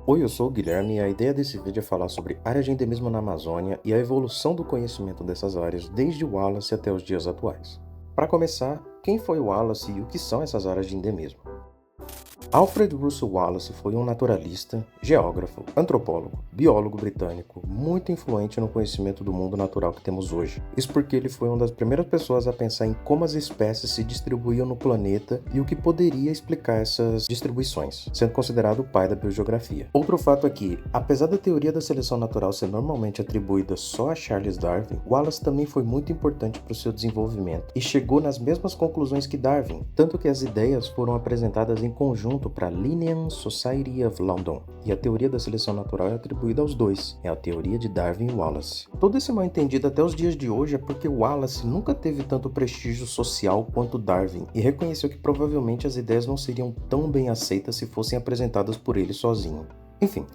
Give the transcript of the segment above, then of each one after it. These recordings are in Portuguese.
Oi, eu sou o Guilherme e a ideia desse vídeo é falar sobre áreas de endemismo na Amazônia e a evolução do conhecimento dessas áreas desde Wallace até os dias atuais. Para começar, quem foi Wallace e o que são essas áreas de endemismo? Alfred Russel Wallace foi um naturalista, geógrafo, antropólogo, biólogo britânico, muito influente no conhecimento do mundo natural que temos hoje. Isso porque ele foi uma das primeiras pessoas a pensar em como as espécies se distribuíam no planeta e o que poderia explicar essas distribuições, sendo considerado o pai da biogeografia. Outro fato é que, apesar da teoria da seleção natural ser normalmente atribuída só a Charles Darwin, Wallace também foi muito importante para o seu desenvolvimento e chegou nas mesmas conclusões que Darwin, tanto que as ideias foram apresentadas em conjunto para a Linnean Society of London, e a teoria da seleção natural é atribuída aos dois, é a teoria de Darwin e Wallace. Todo esse mal entendido até os dias de hoje é porque Wallace nunca teve tanto prestígio social quanto Darwin, e reconheceu que provavelmente as ideias não seriam tão bem aceitas se fossem apresentadas por ele sozinho. Enfim,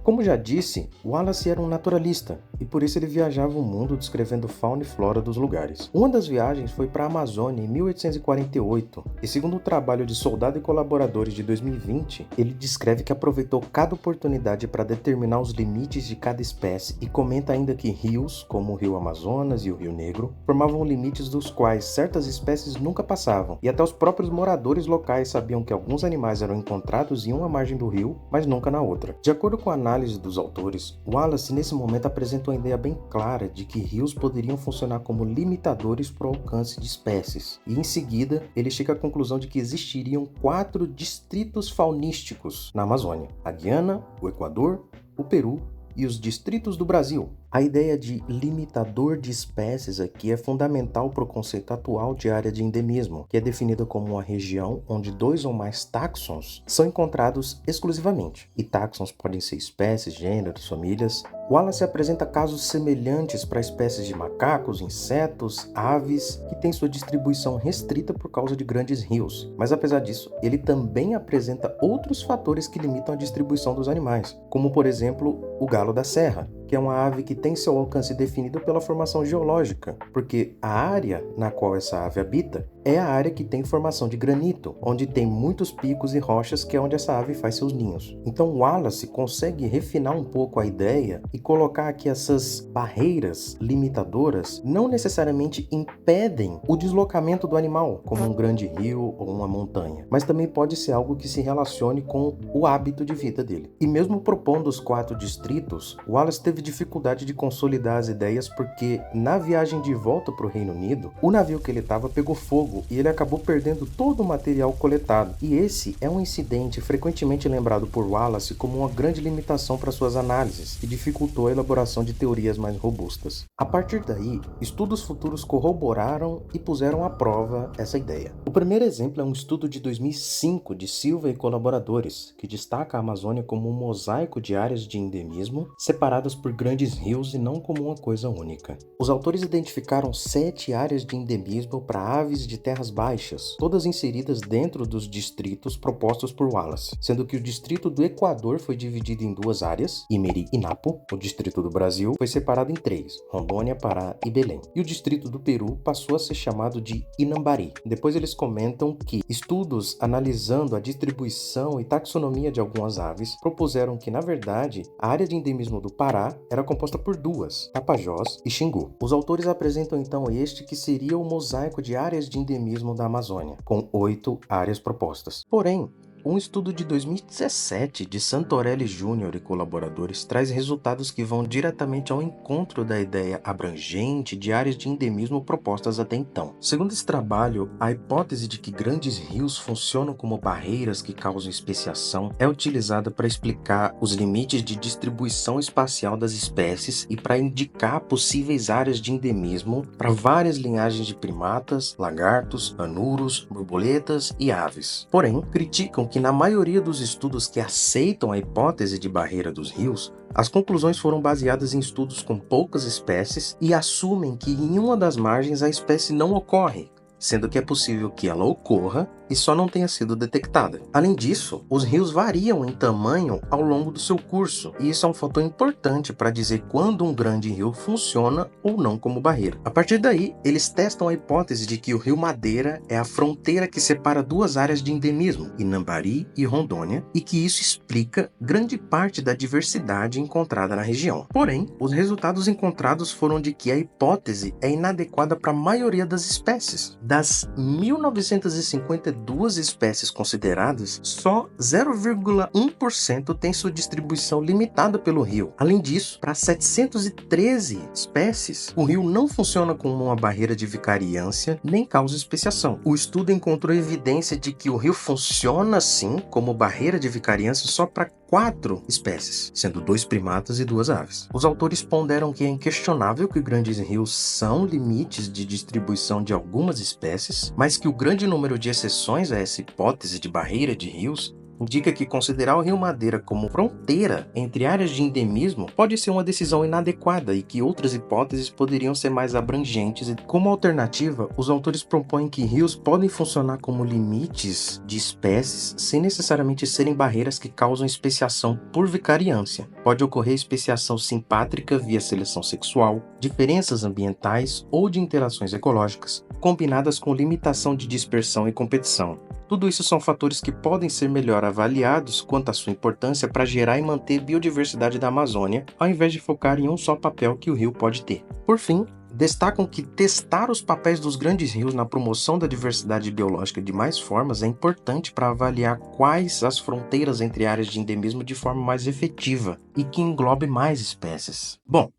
como já disse, Wallace era um naturalista, e por isso ele viajava o mundo descrevendo fauna e flora dos lugares. Uma das viagens foi para a Amazônia em 1848, e segundo o trabalho de Soldado e Colaboradores de 2020, ele descreve que aproveitou cada oportunidade para determinar os limites de cada espécie e comenta ainda que rios, como o rio Amazonas e o Rio Negro, formavam limites dos quais certas espécies nunca passavam, e até os próprios moradores locais sabiam que alguns animais eram encontrados em uma margem do rio, mas nunca na outra. De acordo com a análise dos autores, Wallace nesse momento apresenta uma ideia bem clara de que rios poderiam funcionar como limitadores para o alcance de espécies, e em seguida ele chega à conclusão de que existiriam 4 distritos faunísticos na Amazônia: a Guiana, o Equador, o Peru e os distritos do Brasil. A ideia de limitador de espécies aqui é fundamental para o conceito atual de área de endemismo, que é definida como uma região onde 2 ou mais táxons são encontrados exclusivamente. E táxons podem ser espécies, gêneros, famílias. Wallace apresenta casos semelhantes para espécies de macacos, insetos, aves, que têm sua distribuição restrita por causa de grandes rios. Mas apesar disso, ele também apresenta outros fatores que limitam a distribuição dos animais, como por exemplo o galo da serra, que é uma ave que tem seu alcance definido pela formação geológica, porque a área na qual essa ave habita é a área que tem formação de granito, onde tem muitos picos e rochas, que é onde essa ave faz seus ninhos. Então Wallace consegue refinar um pouco a ideia e colocar que essas barreiras limitadoras não necessariamente impedem o deslocamento do animal, como um grande rio ou uma montanha, mas também pode ser algo que se relacione com o hábito de vida dele. E mesmo propondo os 4 distritos, Wallace teve dificuldade de consolidar as ideias porque na viagem de volta para o Reino Unido, o navio que ele estava pegou fogo e ele acabou perdendo todo o material coletado. E esse é um incidente frequentemente lembrado por Wallace como uma grande limitação para suas análises e dificultou a elaboração de teorias mais robustas. A partir daí, estudos futuros corroboraram e puseram à prova essa ideia. O primeiro exemplo é um estudo de 2005 de Silva e colaboradores, que destaca a Amazônia como um mosaico de áreas de endemismo separadas por grandes rios e não como uma coisa única. Os autores identificaram 7 áreas de endemismo para aves de terras baixas, todas inseridas dentro dos distritos propostos por Wallace, sendo que o distrito do Equador foi dividido em 2 áreas, Imeri e Napo. O distrito do Brasil foi separado em 3, Rondônia, Pará e Belém. E o distrito do Peru passou a ser chamado de Inambari. Depois eles comentam que estudos analisando a distribuição e taxonomia de algumas aves propuseram que, na verdade, a área de endemismo do Pará era composta por 2, Tapajós e Xingu. Os autores apresentam então este que seria o mosaico de áreas de endemismo da Amazônia, com 8 áreas propostas. Porém, um estudo de 2017 de Santorelli Júnior e colaboradores traz resultados que vão diretamente ao encontro da ideia abrangente de áreas de endemismo propostas até então. Segundo esse trabalho, a hipótese de que grandes rios funcionam como barreiras que causam especiação é utilizada para explicar os limites de distribuição espacial das espécies e para indicar possíveis áreas de endemismo para várias linhagens de primatas, lagartos, anuros, borboletas e aves. Porém, criticam que na maioria dos estudos que aceitam a hipótese de barreira dos rios, as conclusões foram baseadas em estudos com poucas espécies e assumem que em uma das margens a espécie não ocorre, sendo que é possível que ela ocorra e só não tenha sido detectada. Além disso, os rios variam em tamanho ao longo do seu curso, e isso é um fator importante para dizer quando um grande rio funciona ou não como barreira. A partir daí, eles testam a hipótese de que o Rio Madeira é a fronteira que separa duas áreas de endemismo, Inambari e Rondônia, e que isso explica grande parte da diversidade encontrada na região. Porém, os resultados encontrados foram de que a hipótese é inadequada para a maioria das espécies. Das 1952 espécies consideradas, só 0,1% tem sua distribuição limitada pelo rio. Além disso, para 713 espécies, o rio não funciona como uma barreira de vicariância nem causa especiação. O estudo encontrou evidência de que o rio funciona sim como barreira de vicariância só para 4 espécies, sendo 2 primatas e 2 aves. Os autores ponderam que é inquestionável que grandes rios são limites de distribuição de algumas espécies, mas que o grande número de exceções a essa hipótese de barreira de rios indica que considerar o Rio Madeira como fronteira entre áreas de endemismo pode ser uma decisão inadequada e que outras hipóteses poderiam ser mais abrangentes. E, como alternativa, os autores propõem que rios podem funcionar como limites de espécies sem necessariamente serem barreiras que causam especiação por vicariância. Pode ocorrer especiação simpátrica via seleção sexual, diferenças ambientais ou de interações ecológicas, combinadas com limitação de dispersão e competição. Tudo isso são fatores que podem ser melhor avaliados quanto à sua importância para gerar e manter biodiversidade da Amazônia, ao invés de focar em um só papel que o rio pode ter. Por fim, destacam que testar os papéis dos grandes rios na promoção da diversidade biológica de mais formas é importante para avaliar quais as fronteiras entre áreas de endemismo de forma mais efetiva e que englobe mais espécies. Bom,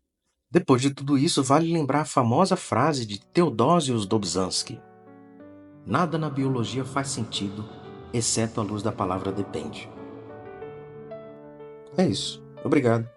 depois de tudo isso, vale lembrar a famosa frase de Theodosius Dobzhansky: nada na biologia faz sentido, exceto à luz da palavra depende. É isso. Obrigado.